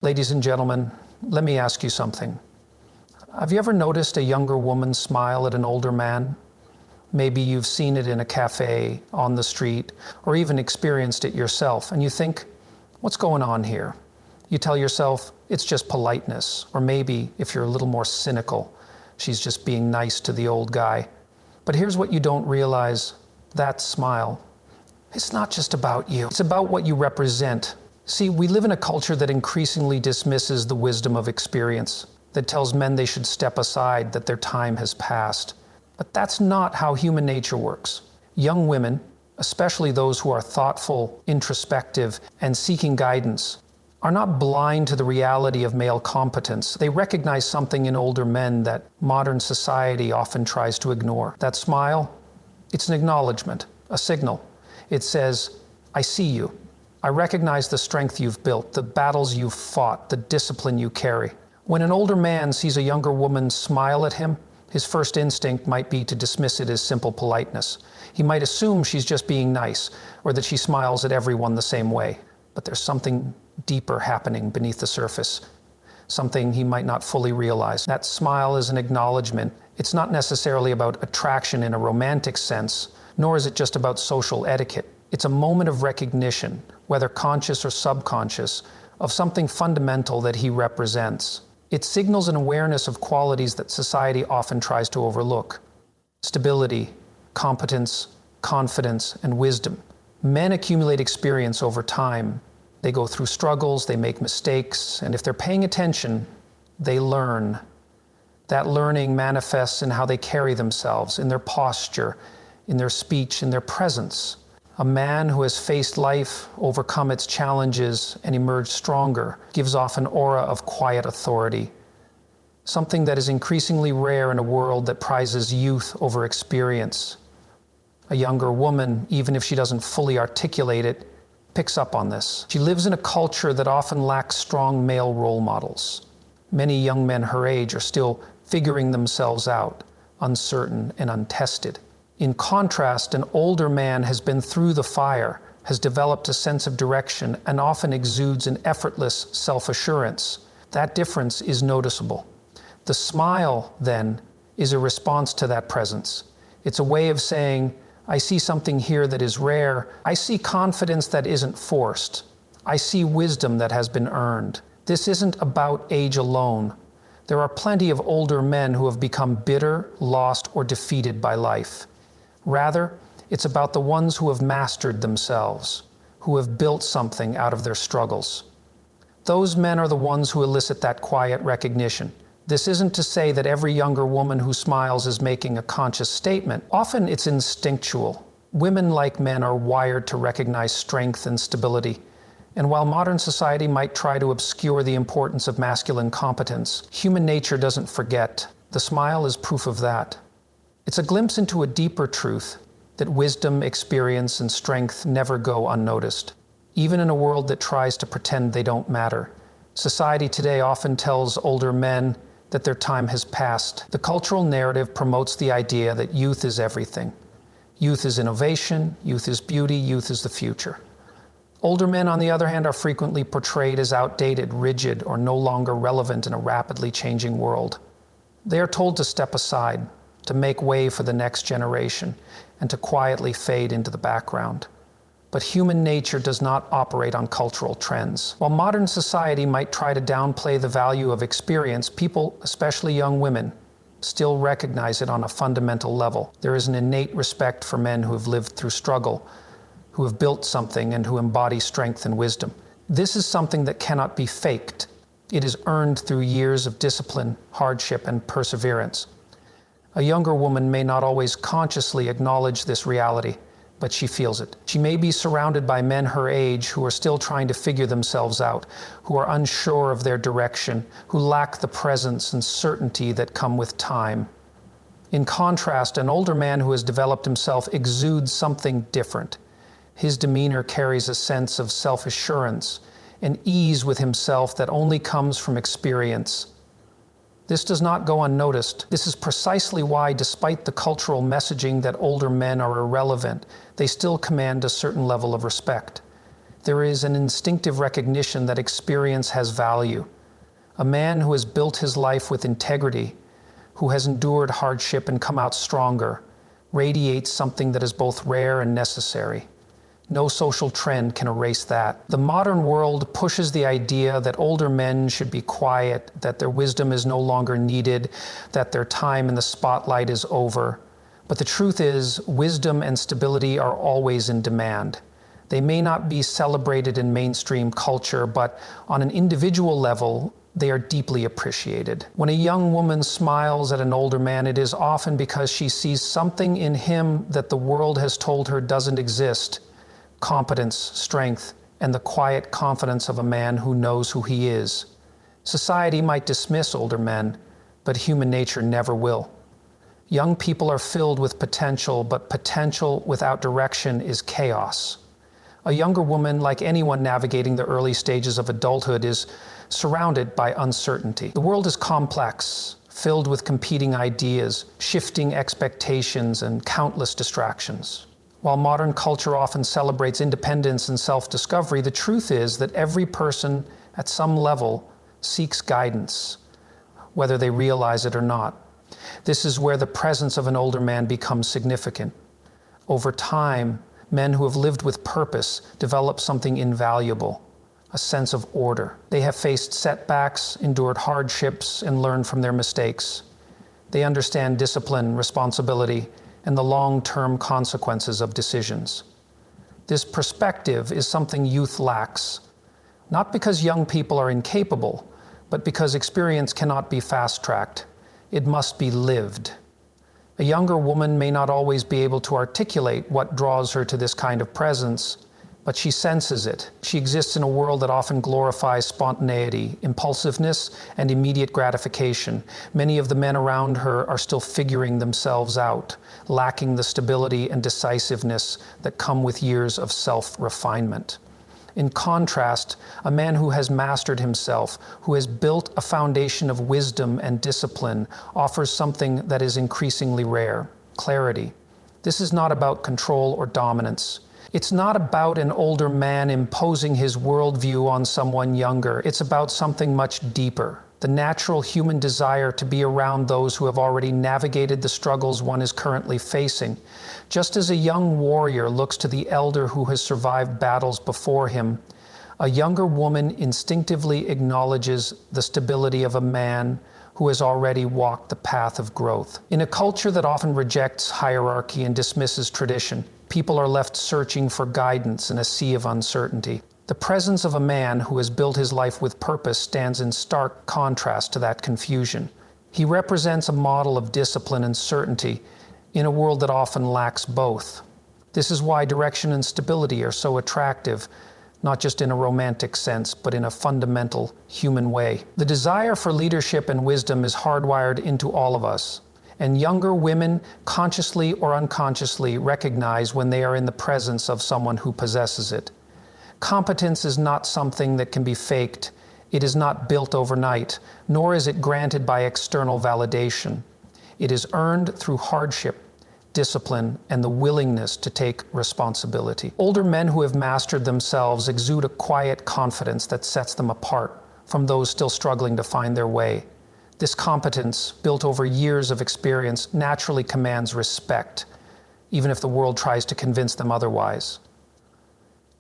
Ladies and gentlemen, let me ask you something. Have you ever noticed a younger woman smile at an older man? Maybe you've seen it in a cafe, on the street, or even experienced it yourself, and you think, what's going on here? You tell yourself, it's just politeness, or maybe, if you're a little more cynical, she's just being nice to the old guy. But here's what you don't realize, that smile. It's not just about you, it's about what you represent. See, we live in a culture that increasingly dismisses the wisdom of experience, that tells men they should step aside, that their time has passed. But that's not how human nature works. Young women, especially those who are thoughtful, introspective, and seeking guidance, are not blind to the reality of male competence. They recognize something in older men that modern society often tries to ignore. That smile, it's an acknowledgement, a signal. It says, I see you. I recognize the strength you've built, the battles you've fought, the discipline you carry. When an older man sees a younger woman smile at him, his first instinct might be to dismiss it as simple politeness. He might assume she's just being nice, or that she smiles at everyone the same way. But there's something deeper happening beneath the surface, something he might not fully realize. That smile is an acknowledgement. It's not necessarily about attraction in a romantic sense, nor is it just about social etiquette. It's a moment of recognition, whether conscious or subconscious, of something fundamental that he represents. It signals an awareness of qualities that society often tries to overlook. Stability, competence, confidence, and wisdom. Men accumulate experience over time. They go through struggles, they make mistakes, and if they're paying attention, they learn. That learning manifests in how they carry themselves, in their posture, in their speech, in their presence. A man who has faced life, overcome its challenges, and emerged stronger gives off an aura of quiet authority, something that is increasingly rare in a world that prizes youth over experience. A younger woman, even if she doesn't fully articulate it, picks up on this. She lives in a culture that often lacks strong male role models. Many young men her age are still figuring themselves out, uncertain and untested. In contrast, an older man has been through the fire, has developed a sense of direction, and often exudes an effortless self-assurance. That difference is noticeable. The smile, then, is a response to that presence. It's a way of saying, I see something here that is rare. I see confidence that isn't forced. I see wisdom that has been earned. This isn't about age alone. There are plenty of older men who have become bitter, lost, or defeated by life. Rather, it's about the ones who have mastered themselves, who have built something out of their struggles. Those men are the ones who elicit that quiet recognition. This isn't to say that every younger woman who smiles is making a conscious statement. Often it's instinctual. Women, like men, are wired to recognize strength and stability. And while modern society might try to obscure the importance of masculine competence, human nature doesn't forget. The smile is proof of that. It's a glimpse into a deeper truth, that wisdom, experience, and strength never go unnoticed, even in a world that tries to pretend they don't matter. Society today often tells older men that their time has passed. The cultural narrative promotes the idea that youth is everything. Youth is innovation, youth is beauty, youth is the future. Older men, on the other hand, are frequently portrayed as outdated, rigid, or no longer relevant in a rapidly changing world. They are told to step aside, to make way for the next generation, and to quietly fade into the background. But human nature does not operate on cultural trends. While modern society might try to downplay the value of experience, people, especially young women, still recognize it on a fundamental level. There is an innate respect for men who have lived through struggle, who have built something, and who embody strength and wisdom. This is something that cannot be faked. It is earned through years of discipline, hardship, and perseverance. A younger woman may not always consciously acknowledge this reality, but she feels it. She may be surrounded by men her age who are still trying to figure themselves out, who are unsure of their direction, who lack the presence and certainty that come with time. In contrast, an older man who has developed himself exudes something different. His demeanor carries a sense of self-assurance, an ease with himself that only comes from experience. This does not go unnoticed. This is precisely why, despite the cultural messaging that older men are irrelevant, they still command a certain level of respect. There is an instinctive recognition that experience has value. A man who has built his life with integrity, who has endured hardship and come out stronger, radiates something that is both rare and necessary. No social trend can erase that. The modern world pushes the idea that older men should be quiet, that their wisdom is no longer needed, that their time in the spotlight is over. But the truth is, wisdom and stability are always in demand. They may not be celebrated in mainstream culture, but on an individual level, they are deeply appreciated. When a young woman smiles at an older man, it is often because she sees something in him that the world has told her doesn't exist. Competence, strength, and the quiet confidence of a man who knows who he is. Society might dismiss older men, but human nature never will. Young people are filled with potential, but potential without direction is chaos. A younger woman, like anyone navigating the early stages of adulthood, is surrounded by uncertainty. The world is complex, filled with competing ideas, shifting expectations, and countless distractions. While modern culture often celebrates independence and self-discovery, the truth is that every person at some level seeks guidance, whether they realize it or not. This is where the presence of an older man becomes significant. Over time, men who have lived with purpose develop something invaluable, a sense of order. They have faced setbacks, endured hardships, and learned from their mistakes. They understand discipline, responsibility, and the long-term consequences of decisions. This perspective is something youth lacks, not because young people are incapable, but because experience cannot be fast-tracked. It must be lived. A younger woman may not always be able to articulate what draws her to this kind of presence, but she senses it. She exists in a world that often glorifies spontaneity, impulsiveness, and immediate gratification. Many of the men around her are still figuring themselves out, lacking the stability and decisiveness that come with years of self-refinement. In contrast, a man who has mastered himself, who has built a foundation of wisdom and discipline, offers something that is increasingly rare: clarity. This is not about control or dominance. It's not about an older man imposing his worldview on someone younger. It's about something much deeper: the natural human desire to be around those who have already navigated the struggles one is currently facing. Just as a young warrior looks to the elder who has survived battles before him, a younger woman instinctively acknowledges the stability of a man who has already walked the path of growth. In a culture that often rejects hierarchy and dismisses tradition, people are left searching for guidance in a sea of uncertainty. The presence of a man who has built his life with purpose stands in stark contrast to that confusion. He represents a model of discipline and certainty in a world that often lacks both. This is why direction and stability are so attractive, not just in a romantic sense, but in a fundamental human way. The desire for leadership and wisdom is hardwired into all of us, and younger women consciously or unconsciously recognize when they are in the presence of someone who possesses it. Competence is not something that can be faked. It is not built overnight, nor is it granted by external validation. It is earned through hardship, discipline, and the willingness to take responsibility. Older men who have mastered themselves exude a quiet confidence that sets them apart from those still struggling to find their way. This competence, built over years of experience, naturally commands respect, even if the world tries to convince them otherwise.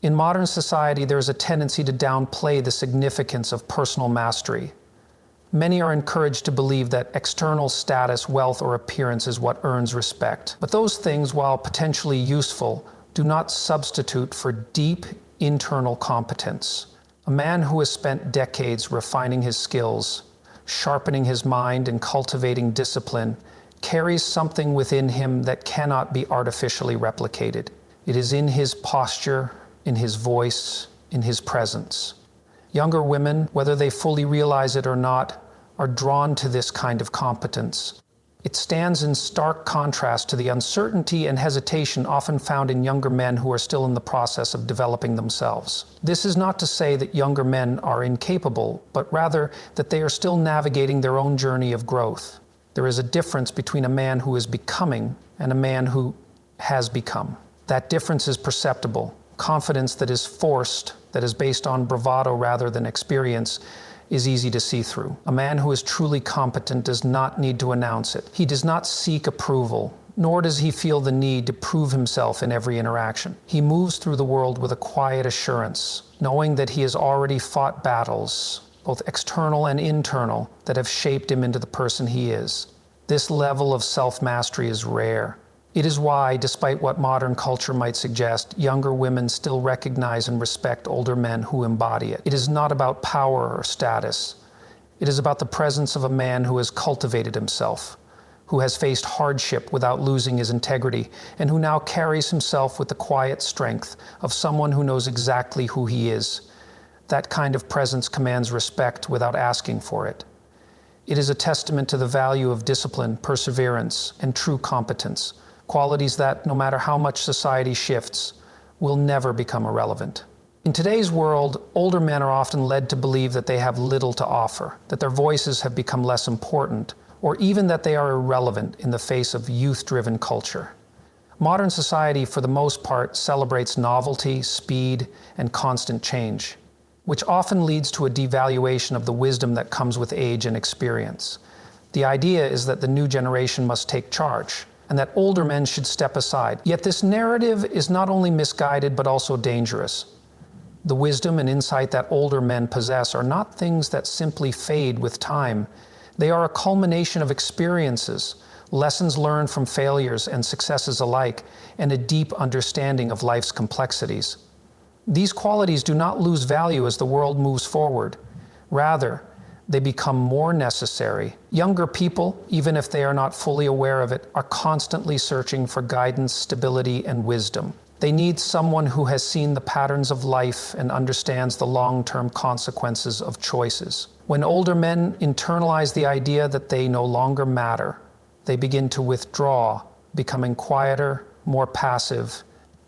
In modern society, there is a tendency to downplay the significance of personal mastery. Many are encouraged to believe that external status, wealth, or appearance is what earns respect. But those things, while potentially useful, do not substitute for deep internal competence. A man who has spent decades refining his skills, sharpening his mind, and cultivating discipline carries something within him that cannot be artificially replicated. It is in his posture, in his voice, in his presence. Younger women, whether they fully realize it or not, are drawn to this kind of competence. It stands in stark contrast to the uncertainty and hesitation often found in younger men who are still in the process of developing themselves. This is not to say that younger men are incapable, but rather that they are still navigating their own journey of growth. There is a difference between a man who is becoming and a man who has become. That difference is perceptible, confidence that is forced, that is based on bravado rather than experience, is easy to see through. A man who is truly competent does not need to announce it. He does not seek approval, nor does he feel the need to prove himself in every interaction. He moves through the world with a quiet assurance, knowing that he has already fought battles, both external and internal, that have shaped him into the person he is. This level of self-mastery is rare. It is why, despite what modern culture might suggest, younger women still recognize and respect older men who embody it. It is not about power or status. It is about the presence of a man who has cultivated himself, who has faced hardship without losing his integrity, and who now carries himself with the quiet strength of someone who knows exactly who he is. That kind of presence commands respect without asking for it. It is a testament to the value of discipline, perseverance, and true competence, qualities that, no matter how much society shifts, will never become irrelevant. In today's world, older men are often led to believe that they have little to offer, that their voices have become less important, or even that they are irrelevant in the face of youth-driven culture. Modern society, for the most part, celebrates novelty, speed, and constant change, which often leads to a devaluation of the wisdom that comes with age and experience. The idea is that the new generation must take charge, and that older men should step aside. Yet this narrative is not only misguided, but also dangerous. The wisdom and insight that older men possess are not things that simply fade with time. They are a culmination of experiences, lessons learned from failures and successes alike, and a deep understanding of life's complexities. These qualities do not lose value as the world moves forward. Rather, they become more necessary. Younger people, even if they are not fully aware of it, are constantly searching for guidance, stability, and wisdom. They need someone who has seen the patterns of life and understands the long-term consequences of choices. When older men internalize the idea that they no longer matter, they begin to withdraw, becoming quieter, more passive,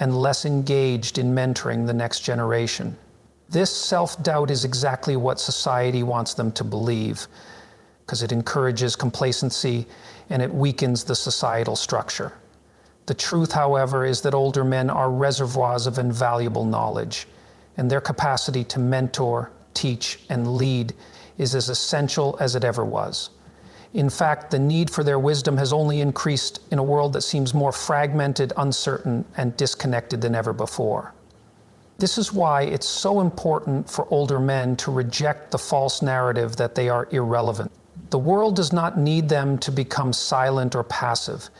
and less engaged in mentoring the next generation. This self-doubt is exactly what society wants them to believe, because it encourages complacency and it weakens the societal structure. The truth, however, is that older men are reservoirs of invaluable knowledge, and their capacity to mentor, teach, and lead is as essential as it ever was. In fact, the need for their wisdom has only increased in a world that seems more fragmented, uncertain, and disconnected than ever before. This is why it's so important for older men to reject the false narrative that they are irrelevant. The world does not need them to become silent or passive.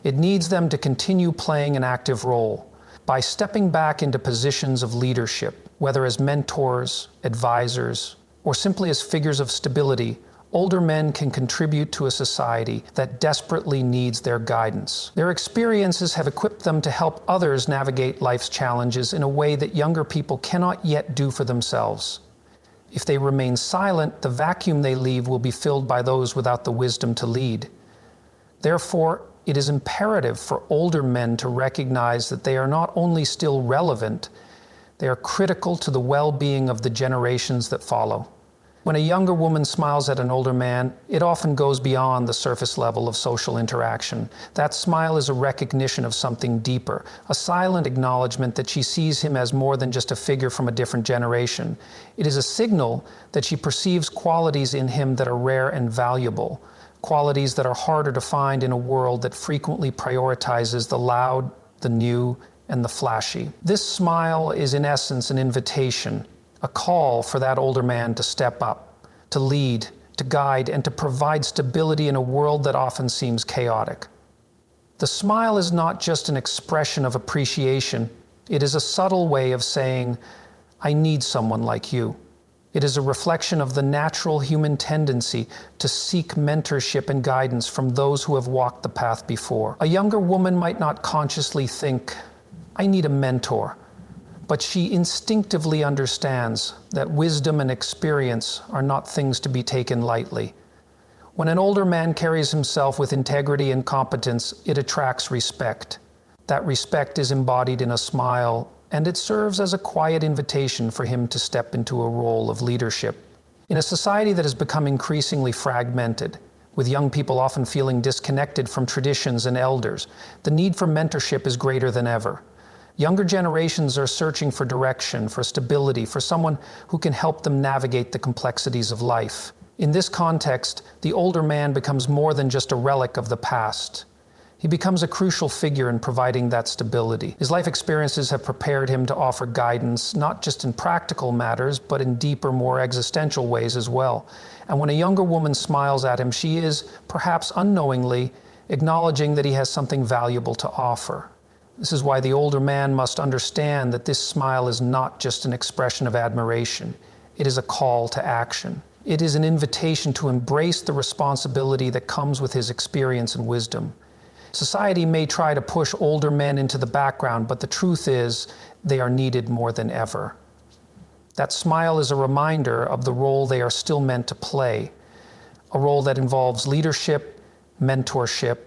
It needs them to continue playing an active role by stepping back into positions of leadership, whether as mentors, advisors, or simply as figures of stability. Older men can contribute to a society that desperately needs their guidance. Their experiences have equipped them to help others navigate life's challenges in a way that younger people cannot yet do for themselves. If they remain silent, the vacuum they leave will be filled by those without the wisdom to lead. Therefore, it is imperative for older men to recognize that they are not only still relevant, they are critical to the well-being of the generations that follow. When a younger woman smiles at an older man, it often goes beyond the surface level of social interaction. That smile is a recognition of something deeper, a silent acknowledgement that she sees him as more than just a figure from a different generation. It is a signal that she perceives qualities in him that are rare and valuable, qualities that are harder to find in a world that frequently prioritizes the loud, the new, and the flashy. This smile is in essence an invitation, a call for that older man to step up, to lead, to guide, and to provide stability in a world that often seems chaotic. The smile is not just an expression of appreciation. It is a subtle way of saying, "I need someone like you." It is a reflection of the natural human tendency to seek mentorship and guidance from those who have walked the path before. A younger woman might not consciously think, "I need a mentor," but she instinctively understands that wisdom and experience are not things to be taken lightly. When an older man carries himself with integrity and competence, it attracts respect. That respect is embodied in a smile, and it serves as a quiet invitation for him to step into a role of leadership. In a society that has become increasingly fragmented, with young people often feeling disconnected from traditions and elders, the need for mentorship is greater than ever. Younger generations are searching for direction, for stability, for someone who can help them navigate the complexities of life. In this context, the older man becomes more than just a relic of the past. He becomes a crucial figure in providing that stability. His life experiences have prepared him to offer guidance, not just in practical matters, but in deeper, more existential ways as well. And when a younger woman smiles at him, she is, perhaps unknowingly, acknowledging that he has something valuable to offer. This is why the older man must understand that this smile is not just an expression of admiration. It is a call to action. It is an invitation to embrace the responsibility that comes with his experience and wisdom. Society may try to push older men into the background, but the truth is they are needed more than ever. That smile is a reminder of the role they are still meant to play, a role that involves leadership, mentorship,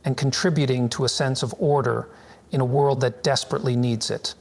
and contributing to a sense of order in a world that desperately needs it.